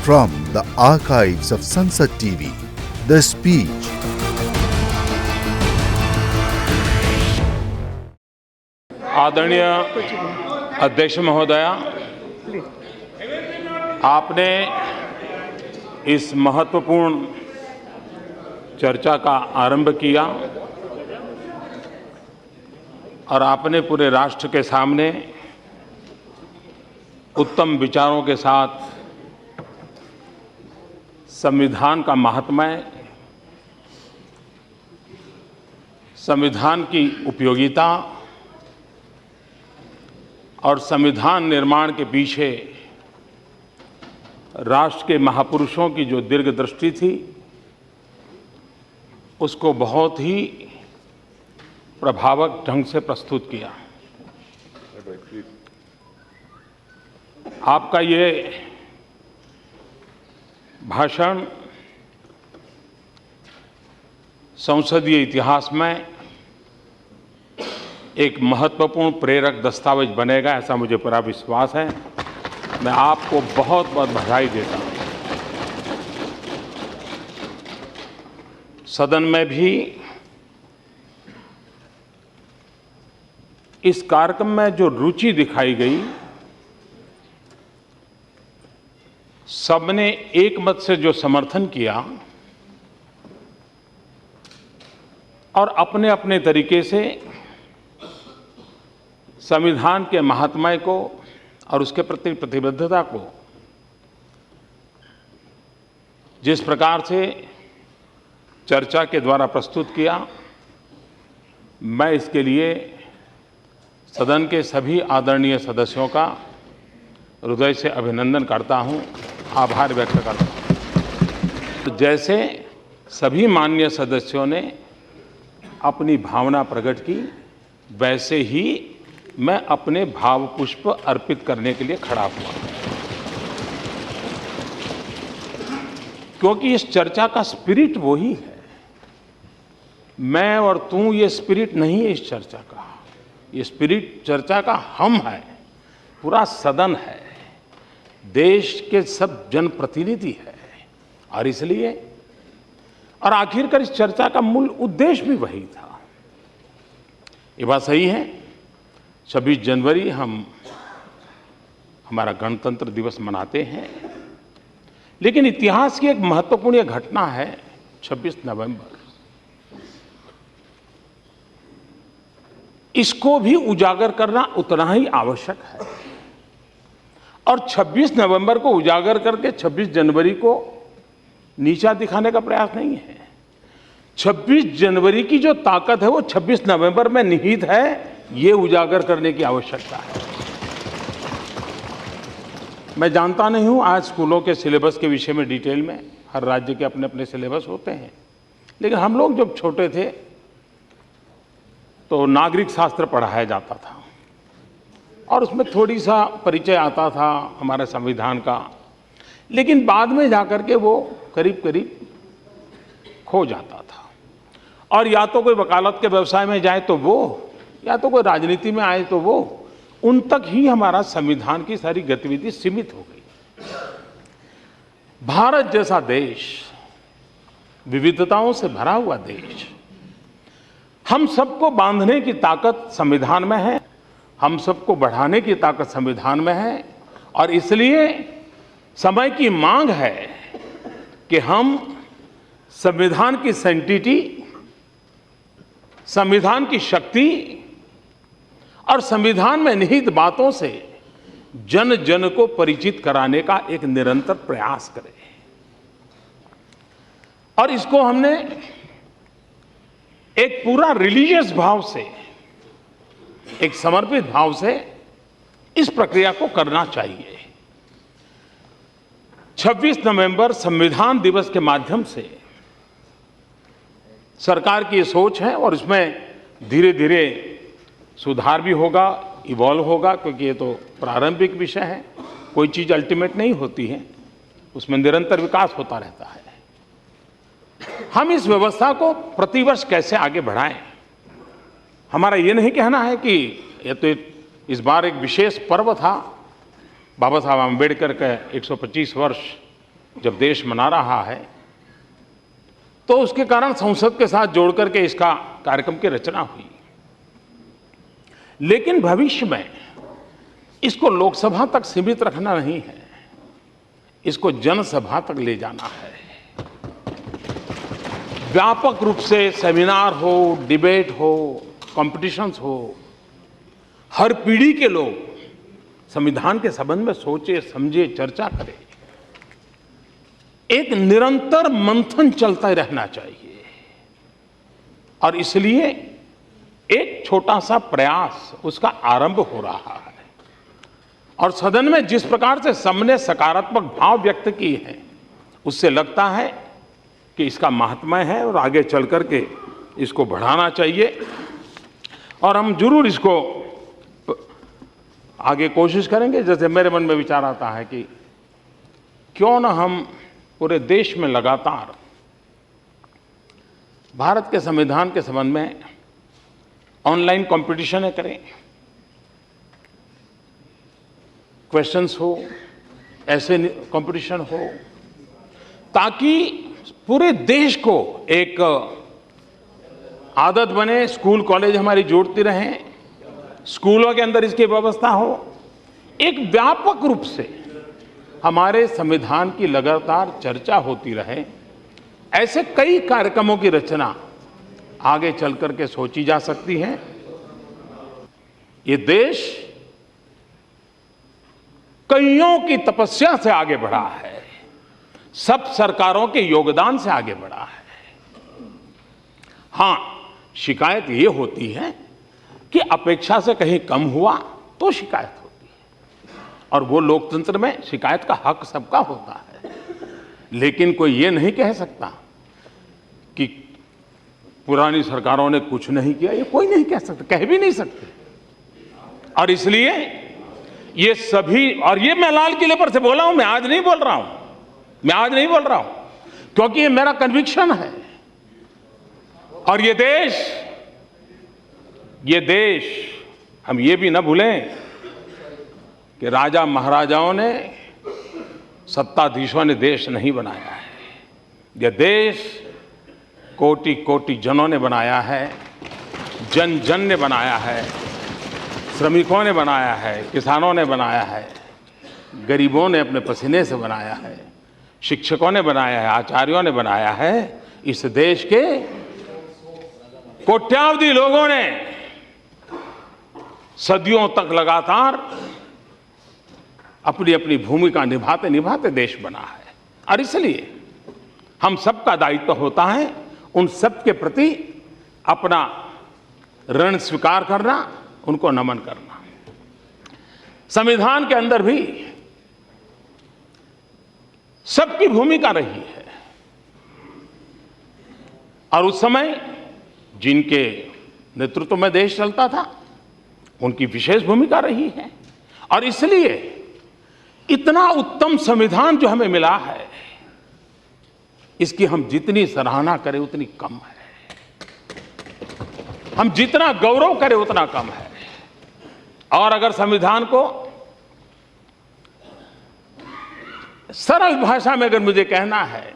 From the archives of Sansad TV, The Speech. आदरणीय अध्यक्ष महोदया, आपने इस महत्वपूर्ण चर्चा का आरंभ किया और आपने पूरे राष्ट्र के सामने उत्तम विचारों के साथ संविधान का महात्म्य, संविधान की उपयोगिता और संविधान निर्माण के पीछे राष्ट्र के महापुरुषों की जो दीर्घदृष्टि थी, उसको बहुत ही प्रभावक ढंग से प्रस्तुत किया। आपका ये भाषण संसदीय इतिहास में एक महत्वपूर्ण प्रेरक दस्तावेज बनेगा, ऐसा मुझे पूरा विश्वास है। मैं आपको बहुत बहुत बधाई देता हूं। सदन में भी इस कार्यक्रम में जो रुचि दिखाई गई, सबने एक मत से जो समर्थन किया और अपने अपने तरीके से संविधान के महात्म्य को और उसके प्रति प्रतिबद्धता को जिस प्रकार से चर्चा के द्वारा प्रस्तुत किया, मैं इसके लिए सदन के सभी आदरणीय सदस्यों का हृदय से अभिनंदन करता हूं, आभार व्यक्त करता हूं। जैसे सभी माननीय सदस्यों ने अपनी भावना प्रकट की, वैसे ही मैं अपने भाव पुष्प अर्पित करने के लिए खड़ा हुआ, क्योंकि इस चर्चा का स्पिरिट वही है। मैं और तू, ये स्पिरिट नहीं है इस चर्चा का। ये स्पिरिट चर्चा का हम है, पूरा सदन है, देश के सब जनप्रतिनिधि है। और इसलिए और आखिरकार इस चर्चा का मूल उद्देश्य भी वही था। ये बात सही है, 26 जनवरी हम हमारा गणतंत्र दिवस मनाते हैं, लेकिन इतिहास की एक महत्वपूर्ण घटना है 26 नवंबर। इसको भी उजागर करना उतना ही आवश्यक है। और 26 नवंबर को उजागर करके 26 जनवरी को नीचा दिखाने का प्रयास नहीं है। 26 जनवरी की जो ताकत है वो 26 नवंबर में निहित है, ये उजागर करने की आवश्यकता है। मैं जानता नहीं हूं आज स्कूलों के सिलेबस के विषय में डिटेल में, हर राज्य के अपने अपने सिलेबस होते हैं, लेकिन हम लोग जब छोटे थे तो नागरिक शास्त्र पढ़ाया जाता था और उसमें थोड़ी सा परिचय आता था हमारे संविधान का, लेकिन बाद में जाकर के वो करीब करीब खो जाता था। और या तो कोई वकालत के व्यवसाय में जाए तो वो, या तो कोई राजनीति में आए तो वो, उन तक ही हमारा संविधान की सारी गतिविधि सीमित हो गई। भारत जैसा देश, विविधताओं से भरा हुआ देश, हम सबको बांधने की ताकत संविधान में है, हम सबको बढ़ाने की ताकत संविधान में है। और इसलिए समय की मांग है कि हम संविधान की सैंक्टिटी, संविधान की शक्ति और संविधान में निहित बातों से जन जन को परिचित कराने का एक निरंतर प्रयास करें। और इसको हमने एक पूरा रिलीजियस भाव से, एक समर्पित भाव से इस प्रक्रिया को करना चाहिए। 26 नवंबर संविधान दिवस के माध्यम से सरकार की ये सोच है और इसमें धीरे धीरे सुधार भी होगा, इवॉल्व होगा, क्योंकि ये तो प्रारंभिक विषय है, कोई चीज़ अल्टीमेट नहीं होती है, उसमें निरंतर विकास होता रहता है। हम इस व्यवस्था को प्रतिवर्ष कैसे आगे बढ़ाएं, हमारा ये नहीं कहना है कि ये तो इस बार एक विशेष पर्व था, बाबा साहब आम्बेडकर का 125 वर्ष जब देश मना रहा है तो उसके कारण संसद के साथ जोड़ करके इसका कार्यक्रम की रचना हुई। लेकिन भविष्य में इसको लोकसभा तक सीमित रखना नहीं है, इसको जनसभा तक ले जाना है। व्यापक रूप से सेमिनार हो, डिबेट हो, कॉम्पिटिशन्स हो, हर पीढ़ी के लोग संविधान के संबंध में सोचे, समझे, चर्चा करें। एक निरंतर मंथन चलता रहना चाहिए और इसलिए एक छोटा सा प्रयास उसका आरंभ हो रहा है। और सदन में जिस प्रकार से सबने सकारात्मक भाव व्यक्त किए हैं, उससे लगता है कि इसका महात्म्य है और आगे चल करके इसको बढ़ाना चाहिए। और हम जरूर इसको आगे कोशिश करेंगे। जैसे मेरे मन में विचार आता है कि क्यों ना हम पूरे देश में लगातार भारत के संविधान के संबंध में ऑनलाइन कंपटीशन करें, क्वेश्चंस हो, ऐसे कंपटीशन हो, ताकि पूरे देश को एक आदत बने। स्कूल कॉलेज हमारी जोड़ती रहें, स्कूलों के अंदर इसकी व्यवस्था हो, एक व्यापक रूप से हमारे संविधान की लगातार चर्चा होती रहे। ऐसे कई कार्यक्रमों की रचना आगे चल करके सोची जा सकती है। ये देश कईयों की तपस्या से आगे बढ़ा है, सब सरकारों के योगदान से आगे बढ़ा है। हां, शिकायत ये होती है कि अपेक्षा से कहीं कम हुआ तो शिकायत होती है, और वो लोकतंत्र में शिकायत का हक सबका होता है। लेकिन कोई ये नहीं कह सकता कि पुरानी सरकारों ने कुछ नहीं किया, ये कोई नहीं कह सकता, कह भी नहीं सकते। और इसलिए ये सभी, और ये मैं लाल किले पर से बोला हूं, मैं आज नहीं बोल रहा हूं, क्योंकि ये मेरा कन्विक्शन है। और ये देश हम ये भी ना भूलें कि राजा महाराजाओं ने, सत्ताधीशों ने देश नहीं बनाया है। यह देश कोटि कोटि जनों ने बनाया है, जन जन ने बनाया है, श्रमिकों ने बनाया है, किसानों ने बनाया है, गरीबों ने अपने पसीने से बनाया है, शिक्षकों ने बनाया है, आचार्यों ने बनाया है। इस देश के कोट्यावधि लोगों ने सदियों तक लगातार अपनी अपनी भूमिका निभाते निभाते देश बना है। और इसलिए हम सबका दायित्व होता है उन सब के प्रति अपना ऋण स्वीकार करना, उनको नमन करना। संविधान के अंदर भी सबकी भूमिका रही है, और उस समय जिनके नेतृत्व में देश चलता था उनकी विशेष भूमिका रही है। और इसलिए इतना उत्तम संविधान जो हमें मिला है, इसकी हम जितनी सराहना करें उतनी कम है, हम जितना गौरव करें उतना कम है। और अगर संविधान को सरल भाषा में अगर मुझे कहना है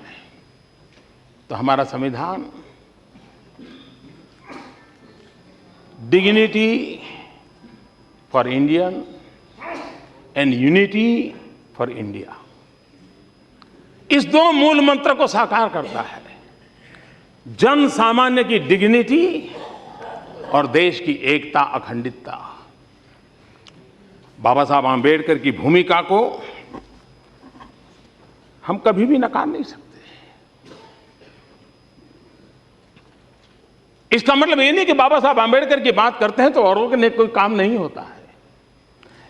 तो हमारा संविधान dignity for Indian and unity for India, इस दो मूल मंत्र को साकार करता है। जन सामान्य की डिग्निटी और देश की एकता, अखंडितता। बाबा साहब आंबेडकर की भूमिका को हम कभी भी नकार नहीं सकते। इसका मतलब ये नहीं कि बाबा साहब आंबेडकर की बात करते हैं तो औरों के लिए कोई काम नहीं होता है,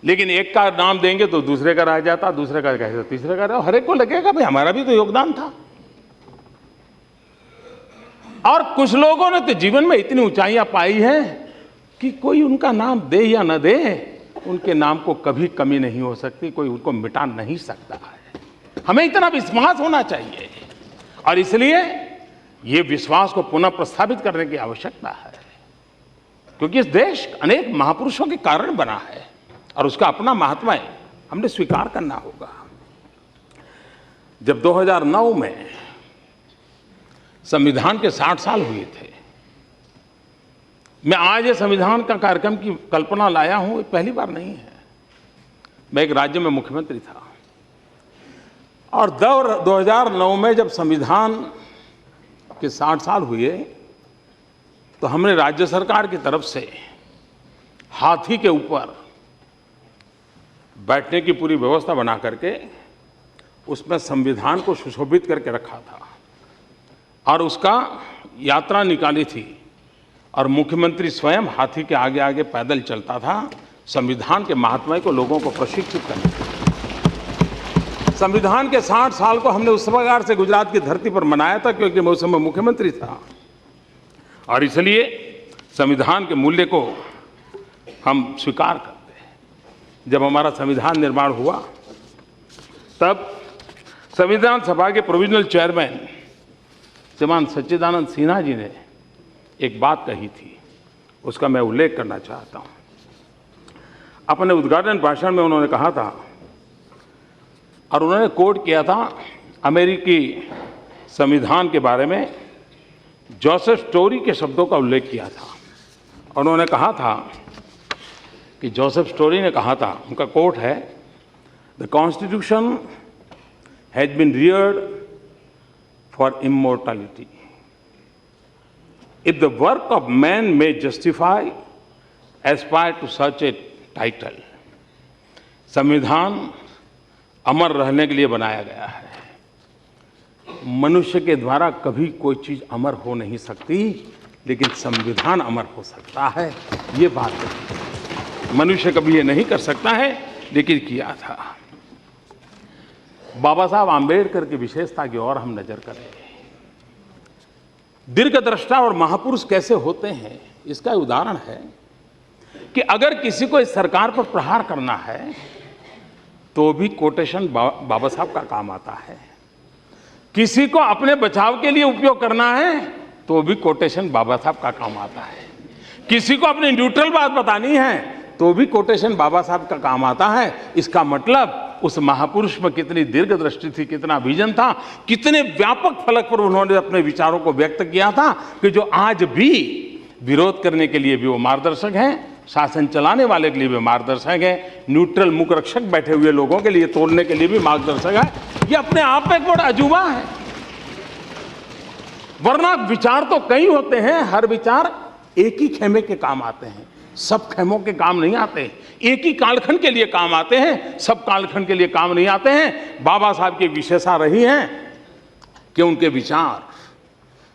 लेकिन एक का नाम देंगे तो दूसरे का रह जाता, दूसरे का कहे तो तीसरे का रह, हर एक को लगेगा भाई हमारा भी तो योगदान था। और कुछ लोगों ने तो जीवन में इतनी ऊंचाइयां पाई हैं कि कोई उनका नाम दे या न दे, उनके नाम को कभी कमी नहीं हो सकती, कोई उनको मिटा नहीं सकता है। हमें इतना विश्वास होना चाहिए, और इसलिए ये विश्वास को पुनः प्रस्थापित करने की आवश्यकता है, क्योंकि इस देश अनेक महापुरुषों के कारण बना है और उसका अपना महात्मा है, हमने स्वीकार करना होगा। जब 2009 में संविधान के 60 साल हुए थे, मैं आज ये संविधान का कार्यक्रम की कल्पना लाया हूं, ये पहली बार नहीं है। मैं एक राज्य में मुख्यमंत्री था और 2009 में जब संविधान के 60 साल हुए तो हमने राज्य सरकार की तरफ से हाथी के ऊपर बैठने की पूरी व्यवस्था बना करके उसमें संविधान को सुशोभित करके रखा था और उसका यात्रा निकाली थी और मुख्यमंत्री स्वयं हाथी के आगे आगे पैदल चलता था संविधान के महात्म्य को लोगों को प्रशिक्षित करने के लिए। संविधान के 60 साल को हमने उस प्रकार से गुजरात की धरती पर मनाया था क्योंकि मैं उस समय मुख्यमंत्री था और इसलिए संविधान के मूल्य को हम स्वीकार करते हैं। जब हमारा संविधान निर्माण हुआ तब संविधान सभा के प्रोविजनल चेयरमैन श्रीमान सच्चिदानंद सिन्हा जी ने एक बात कही थी, उसका मैं उल्लेख करना चाहता हूं। अपने उद्घाटन भाषण में उन्होंने कहा था और उन्होंने कोट किया था अमेरिकी संविधान के बारे में, जोसेफ स्टोरी के शब्दों का उल्लेख किया था। उन्होंने कहा था कि जोसेफ स्टोरी ने कहा था, उनका कोट है, the constitution has been reared for immortality. If the work of man may justify, aspire to such a title. संविधान अमर रहने के लिए बनाया गया है। मनुष्य के द्वारा कभी कोई चीज अमर हो नहीं सकती, लेकिन संविधान अमर हो सकता है। ये बात है, मनुष्य कभी ये नहीं कर सकता है, लेकिन किया था। बाबा साहब आम्बेडकर की विशेषता की ओर हम नजर करें। दीर्घदृष्टा और महापुरुष कैसे होते हैं, इसका उदाहरण है कि अगर किसी को इस सरकार पर प्रहार करना है तो भी कोटेशन बाबा साहब का काम आता है। किसी को अपने बचाव के लिए उपयोग करना है तो भी कोटेशन बाबा साहब का काम आता है। किसी को अपनी न्यूट्रल बात बतानी है तो भी कोटेशन बाबा साहब का काम आता है। इसका मतलब उस महापुरुष में कितनी दीर्घदृष्टि थी, कितना विजन था, कितने व्यापक फलक पर उन्होंने अपने विचारों को व्यक्त किया था कि जो आज भी विरोध करने के लिए भी वो मार्गदर्शक हैं, शासन चलाने वाले के लिए भी मार्गदर्शक हैं, न्यूट्रल मुख रक्षक बैठे हुए लोगों के लिए तोड़ने के लिए भी मार्गदर्शक है। ये अपने आप में एक बड़ा अजूबा है। वरना विचार तो कई होते हैं, हर विचार एक ही खेमे के काम आते हैं, सब खेमों के काम नहीं आते। एक ही कालखंड के लिए काम आते हैं, सब कालखंड के लिए काम नहीं आते हैं। बाबा साहब की विशेषता रही है कि उनके विचार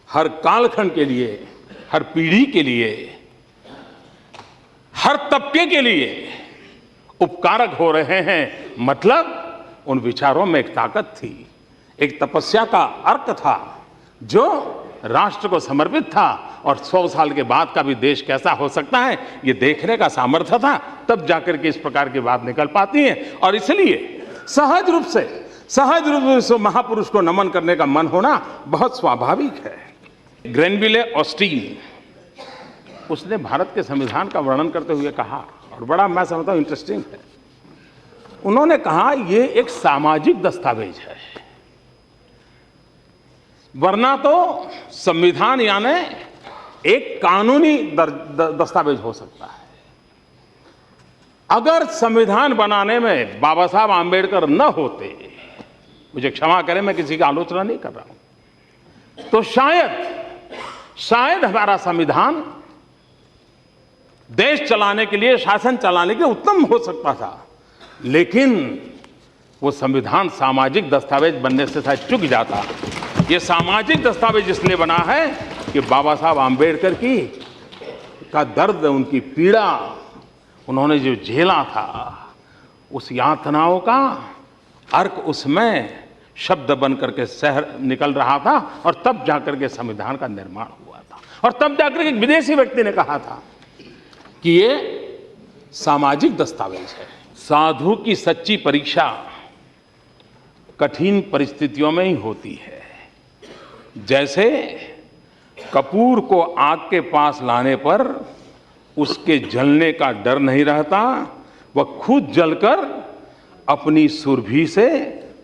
हर कालखंड के लिए, हर पीढ़ी के लिए, हर तबके के लिए उपकारक हो रहे हैं। मतलब उन विचारों में एक ताकत थी, एक तपस्या का अर्क था जो राष्ट्र को समर्पित था और 100 साल के बाद का भी देश कैसा हो सकता है ये देखने का सामर्थ्य था। तब जाकर के इस प्रकार की बात निकल पाती है और इसलिए सहज रूप से महापुरुष को नमन करने का मन होना बहुत स्वाभाविक है। ग्रेनविले ऑस्टीन, उसने भारत के संविधान का वर्णन करते हुए कहा, और बड़ा मैं समझता हूं इंटरेस्टिंग है, उन्होंने कहा ये एक सामाजिक दस्तावेज है। वरना तो संविधान यानी एक कानूनी दस्तावेज हो सकता है। अगर संविधान बनाने में बाबा साहब आम्बेडकर न होते, मुझे क्षमा करें मैं किसी की आलोचना नहीं कर रहा हूं, तो शायद हमारा संविधान देश चलाने के लिए, शासन चलाने के लिए उत्तम हो सकता था। लेकिन वो संविधान सामाजिक दस्तावेज बनने से शायद चूक जाता। ये सामाजिक दस्तावेज इसलिए बना है कि बाबा साहब आम्बेडकर का दर्द, उनकी पीड़ा, उन्होंने जो झेला था, उस यातनाओं का अर्क उसमें शब्द बन करके शहर निकल रहा था और तब जाकर के संविधान का निर्माण हुआ था। और तब जाकर के एक विदेशी व्यक्ति ने कहा था कि ये सामाजिक दस्तावेज है। साधु की सच्ची परीक्षा कठिन परिस्थितियों में ही होती है। जैसे कपूर को आग के पास लाने पर उसके जलने का डर नहीं रहता, वह खुद जलकर अपनी सुरभि से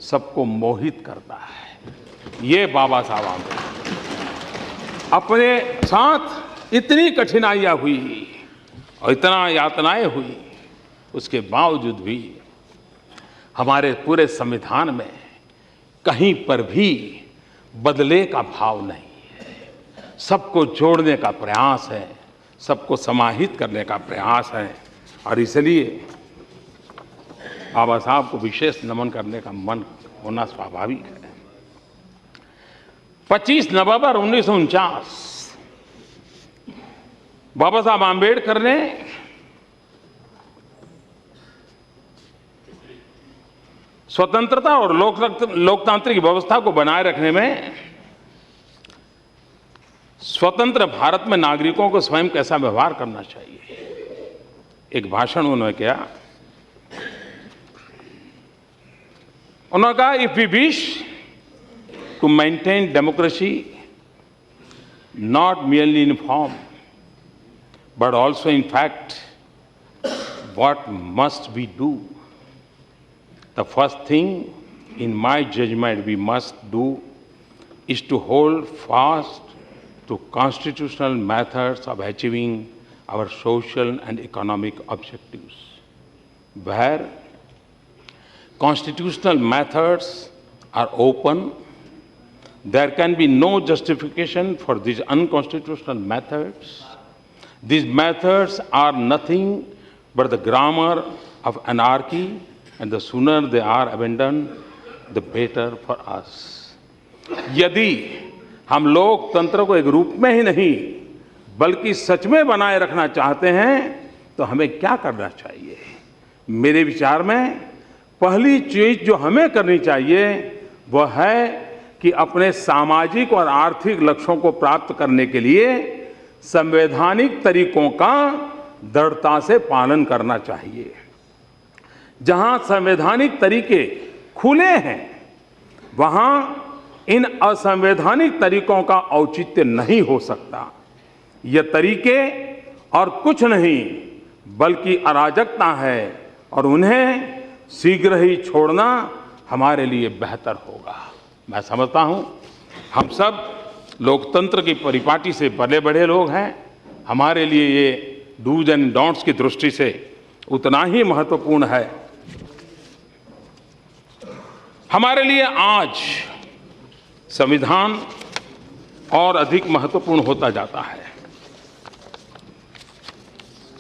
सबको मोहित करता है। ये बाबा साहब आम्बेडकर अपने साथ इतनी कठिनाइयां हुई और इतना यातनाएं हुई, उसके बावजूद भी हमारे पूरे संविधान में कहीं पर भी बदले का भाव नहीं है। सबको जोड़ने का प्रयास है, सबको समाहित करने का प्रयास है, और इसलिए बाबा साहब को विशेष नमन करने का मन होना स्वाभाविक है। 25 नवंबर 1949 बाबा साहब आम्बेडकर ने स्वतंत्रता और लोकतांत्रिक व्यवस्था को बनाए रखने में स्वतंत्र भारत में नागरिकों को स्वयं कैसा व्यवहार करना चाहिए, एक भाषण उन्होंने किया। उन्होंने कहा, if we wish to maintain democracy not merely in form but also in fact, what must we do? The first thing, in my judgment, we must do is to hold fast to constitutional methods of achieving our social and economic objectives. Where constitutional methods are open, there can be no justification for these unconstitutional methods. These methods are nothing but the grammar of anarchy, and the sooner they are abandoned, the better for us. यदि हम लोकतंत्र को एक रूप में ही नहीं बल्कि सच में बनाए रखना चाहते हैं तो हमें क्या करना चाहिए? मेरे विचार में पहली चीज जो हमें करनी चाहिए वह है कि अपने सामाजिक और आर्थिक लक्ष्यों को प्राप्त करने के लिए संवैधानिक तरीकों का दृढ़ता से पालन करना चाहिए। जहां संवैधानिक तरीके खुले हैं वहां इन असंवैधानिक तरीकों का औचित्य नहीं हो सकता। ये तरीके और कुछ नहीं बल्कि अराजकता है, और उन्हें शीघ्र ही छोड़ना हमारे लिए बेहतर होगा। मैं समझता हूं हम सब लोकतंत्र की परिपाटी से बड़े बड़े लोग हैं। हमारे लिए ये डूज एंड डोंट्स की दृष्टि से उतना ही महत्वपूर्ण है। हमारे लिए आज संविधान और अधिक महत्वपूर्ण होता जाता है,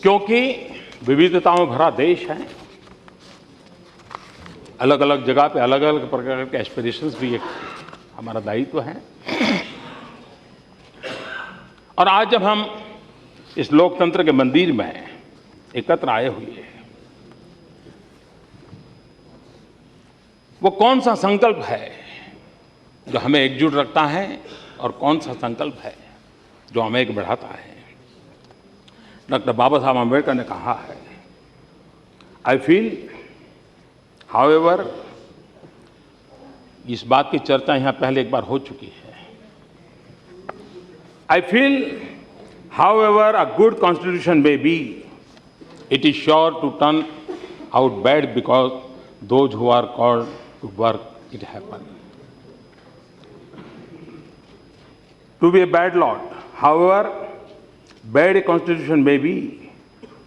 क्योंकि विविधताओं भरा देश है। अलग अलग जगह पे अलग अलग प्रकार के एस्पिरेशंस भी एक हमारा दायित्व है। और आज जब हम इस लोकतंत्र के मंदिर में एकत्र आए हुए हैं, वो कौन सा संकल्प है जो हमें एकजुट रखता है और कौन सा संकल्प है जो हमें एक बढ़ाता है? डॉक्टर बाबा साहब आम्बेडकर ने कहा है, आई फील हाउएवर, इस बात की चर्चा यहां पहले एक बार हो चुकी है। I feel, however a good constitution may be, it is sure to turn out bad because those who are called to work it happen. To be a bad lot, however bad a constitution may be,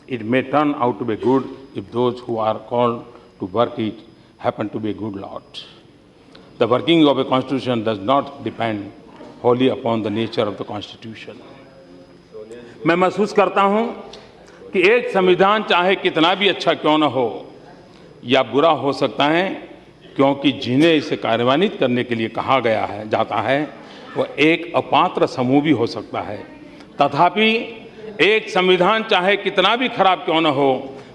it may turn out to be good if those who are called to work it happen to be a good lot. The working of a constitution does not depend wholly upon the nature of the constitution. मैं महसूस करता हूं कि एक संविधान चाहे कितना भी अच्छा क्यों न हो या बुरा हो सकता है, क्योंकि जिन्हें इसे कार्यान्वित करने के लिए कहा गया है जाता है वह एक अपात्र समूह भी हो सकता है। तथापि एक संविधान चाहे कितना भी खराब क्यों न हो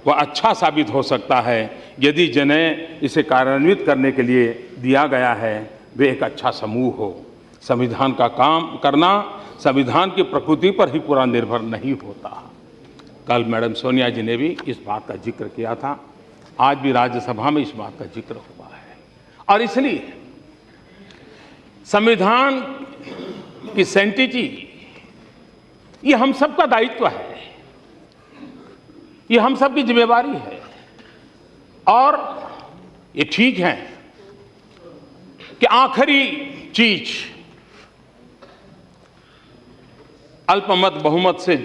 वह अच्छा साबित हो सकता है यदि जिन्हें इसे कार्यान्वित करने के लिए दिया गया है वे एक अच्छा समूह हो। संविधान का काम करना संविधान की प्रकृति पर ही पूरा निर्भर नहीं होता। कल मैडम सोनिया जी ने भी इस बात का जिक्र किया था, आज भी राज्यसभा में इस बात का जिक्र हुआ है। और इसलिए संविधान की सैंक्टिटी ये हम सबका दायित्व है, ये हम सबकी जिम्मेवारी है। और ये ठीक है कि आखिरी चीज अल्पमत बहुमत से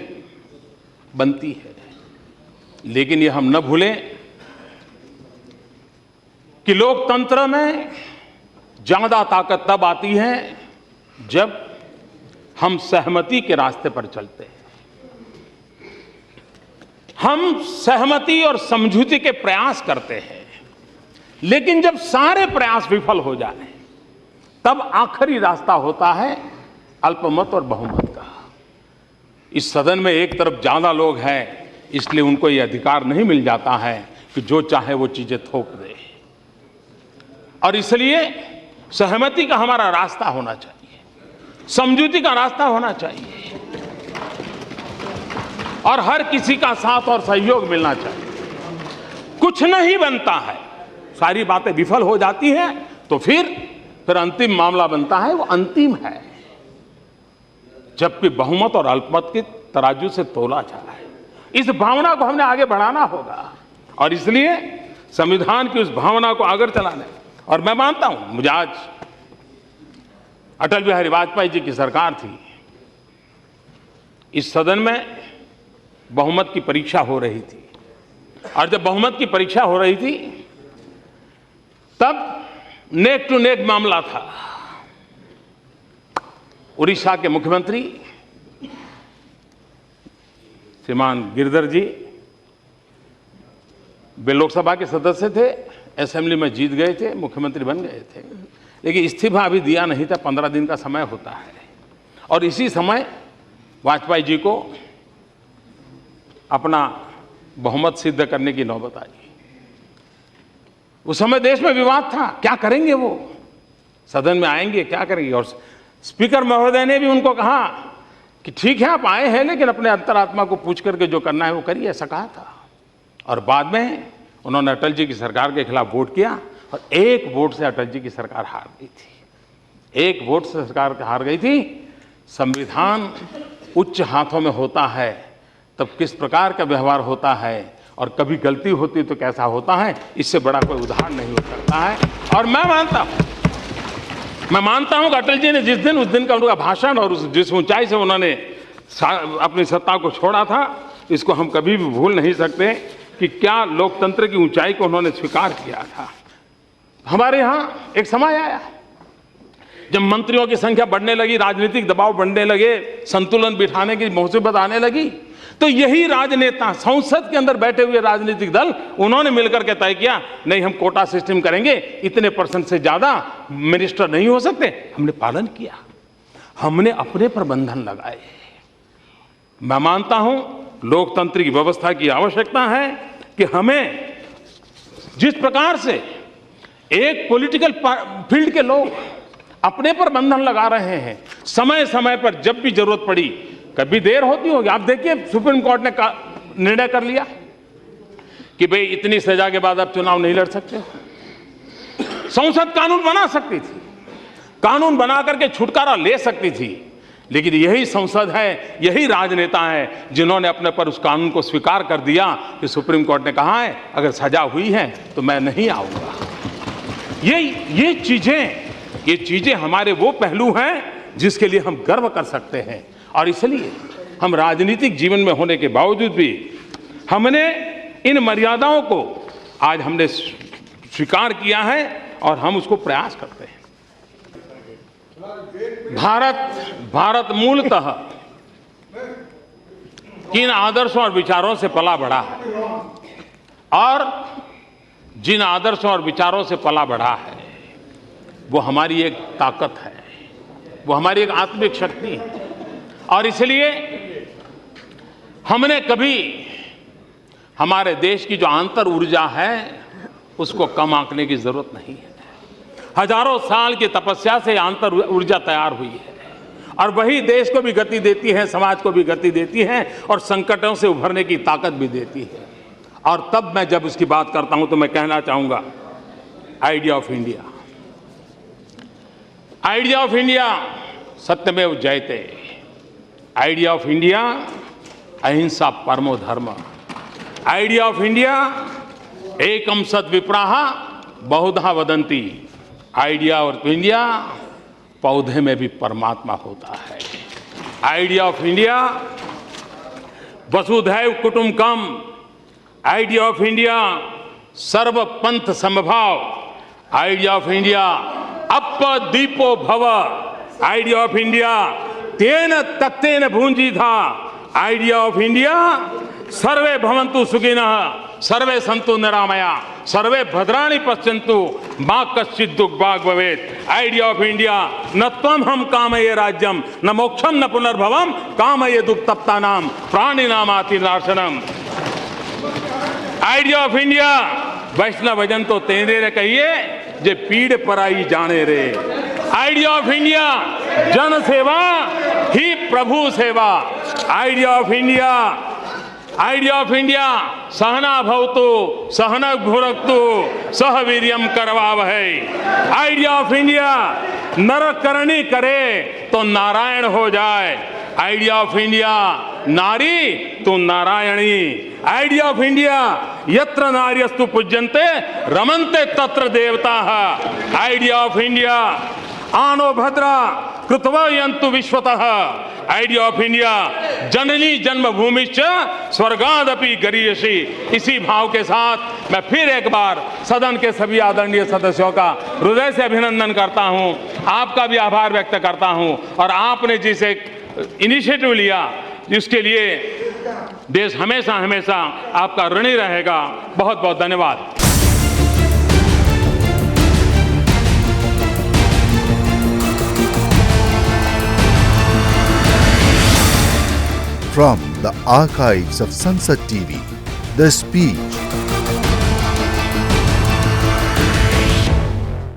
बनती है, लेकिन ये हम न भूलें कि लोकतंत्र में ज्यादा ताकत तब आती है जब हम सहमति के रास्ते पर चलते हैं। हम सहमति और समझौते के प्रयास करते हैं, लेकिन जब सारे प्रयास विफल हो जाए तब आखिरी रास्ता होता है अल्पमत और बहुमत का। इस सदन में एक तरफ ज्यादा लोग हैं, इसलिए उनको यह अधिकार नहीं मिल जाता है कि जो चाहे वो चीजें थोप दे, और इसलिए सहमति का हमारा रास्ता होना चाहिए, समझौते का रास्ता होना चाहिए, और हर किसी का साथ और सहयोग मिलना चाहिए। कुछ नहीं बनता है, सारी बातें विफल हो जाती हैं, तो फिर अंतिम मामला बनता है, वो अंतिम है जबकि बहुमत और अल्पमत की तराजू से तोला जाए। इस भावना को हमने आगे बढ़ाना होगा, और इसलिए संविधान की उस भावना को आगे चलाने, और मैं मानता हूं, मुझे आज अटल बिहारी वाजपेयी जी की सरकार थी, इस सदन में बहुमत की परीक्षा हो रही थी, और जब बहुमत की परीक्षा हो रही थी तब नेक टू नेक मामला था। उड़ीसा के मुख्यमंत्री श्रीमान गिरधर जी, वे लोकसभा के सदस्य थे, असेंबली में जीत गए थे, मुख्यमंत्री बन गए थे, लेकिन इस्तीफा अभी दिया नहीं था, 15 दिन का समय होता है। और इसी समय वाजपेयी जी को अपना बहुमत सिद्ध करने की नौबत आई। उस समय देश में विवाद था, क्या करेंगे वो, सदन में आएंगे क्या करेंगे, और स्पीकर महोदय ने भी उनको कहा कि ठीक है आप आए हैं, लेकिन अपने अंतरात्मा को पूछ करके जो करना है वो करिए, ऐसा कहा था। और बाद में उन्होंने अटल जी की सरकार के खिलाफ वोट किया, और एक वोट से अटल जी की सरकार हार गई थी, एक वोट से सरकार हार गई थी। संविधान उच्च हाथों में होता है तब किस प्रकार का व्यवहार होता है, और कभी गलती होती तो कैसा होता है, इससे बड़ा कोई उदाहरण नहीं हो सकता है। और मैं मानता हूं कि अटल जी ने जिस दिन, उस दिन का उनका भाषण और जिस ऊंचाई से उन्होंने अपनी सत्ता को छोड़ा था, इसको हम कभी भी भूल नहीं सकते कि क्या लोकतंत्र की ऊंचाई को उन्होंने स्वीकार किया था। हमारे यहाँ एक समय आया जब मंत्रियों की संख्या बढ़ने लगी, राजनीतिक दबाव बढ़ने लगे, संतुलन बिठाने की मुसीबत आने लगी, तो यही राजनेता, संसद के अंदर बैठे हुए राजनीतिक दल, उन्होंने मिलकर के तय किया नहीं हम कोटा सिस्टम करेंगे, इतने % से ज्यादा मिनिस्टर नहीं हो सकते। हमने पालन किया, हमने अपने पर बंधन लगाए। मैं मानता हूं लोकतंत्र की व्यवस्था की आवश्यकता है कि हमें जिस प्रकार से एक पॉलिटिकल फील्ड के लोग अपने पर बंधन लगा रहे हैं, समय समय पर जब भी जरूरत पड़ी, कभी देर होती होगी, आप देखिए सुप्रीम कोर्ट ने निर्णय कर लिया कि भाई इतनी सजा के बाद आप चुनाव नहीं लड़ सकते। संसद कानून बना सकती थी, कानून बना करके छुटकारा ले सकती थी, लेकिन यही संसद है, यही राजनेता है जिन्होंने अपने पर उस कानून को स्वीकार कर दिया कि सुप्रीम कोर्ट ने कहा है अगर सजा हुई है तो मैं नहीं आऊंगा। ये चीजें हमारे वो पहलू हैं जिसके लिए हम गर्व कर सकते हैं, और इसलिए हम राजनीतिक जीवन में होने के बावजूद भी हमने इन मर्यादाओं को आज हमने स्वीकार किया है और हम उसको प्रयास करते हैं। भारत मूलतः किन आदर्शों और विचारों से पला बढ़ा है, और जिन आदर्शों और विचारों से पला बढ़ा है वो हमारी एक ताकत है, वो हमारी एक आत्मिक शक्ति है, और इसलिए हमने कभी हमारे देश की जो आंतर ऊर्जा है उसको कम आंकने की जरूरत नहीं है। हजारों साल की तपस्या से आंतर ऊर्जा तैयार हुई है, और वही देश को भी गति देती है, समाज को भी गति देती है, और संकटों से उभरने की ताकत भी देती है। और तब मैं जब उसकी बात करता हूं तो मैं कहना चाहूंगा idea of India, idea of India सत्यमेव जयते, आइडिया ऑफ इंडिया अहिंसा परमो धर्म, आइडिया ऑफ इंडिया एकम सद विप्राह बहुधा वदंती, आइडिया ऑफ इंडिया, पौधे में भी परमात्मा होता है। आइडिया ऑफ इंडिया, वसुधैव कुटुंबकम। आइडिया ऑफ इंडिया, सर्व पंथ समभाव। आइडिया ऑफ इंडिया, अप दीपो भव। आइडिया ऑफ इंडिया, तेन तत्तेन भुंजी था। आइडिया ऑफ इंडिया, सर्वे भवन्तु सुखिनः, सर्वे सन्तु निरामया, सर्वे भद्राणि पश्यन्तु, मा कश्चित् दुर्भाग् भवेत्। आइडिया ऑफ इंडिया, न त्वं हम कामये राज्यम, न मोक्षम न पुनर्भवम, कामये दुक्तप्तानां प्राणिनामाति नाशनम। आइडिया ऑफ इंडिया, वैष्णव भजन तो तेरे रे कहिए, जे पीड़ पराई जाने रे। आइडिया ऑफ इंडिया, जन सेवा ही प्रभु सेवा। Idea of India, idea of India, सहना भवतु सहना भुनक्तु सह वीर्यम करवावहै। आइडिया ऑफ इंडिया, नर करनी करे तो नारायण हो जाए। आइडिया ऑफ इंडिया, नारी तो नारायणी। आइडिया ऑफ इंडिया, यत्र नार्यस्तु पूज्यन्ते रमन्ते तत्र देवताः। आइडिया ऑफ इंडिया, आनो भद्रा कृतवयन्तु विश्वतः। आइडिया ऑफ इंडिया, जननी जन्मभूमिश्च स्वर्गादपि गरीयसी। इसी भाव के साथ मैं फिर एक बार सदन के सभी आदरणीय सदस्यों का हृदय से अभिनंदन करता हूं, आपका भी आभार व्यक्त करता हूं। और आपने जिस एक इनिशिएटिव लिया, इसके लिए देश हमेशा हमेशा आपका ऋणी रहेगा। बहुत बहुत धन्यवाद। From the archives of Sansad TV, The Speech.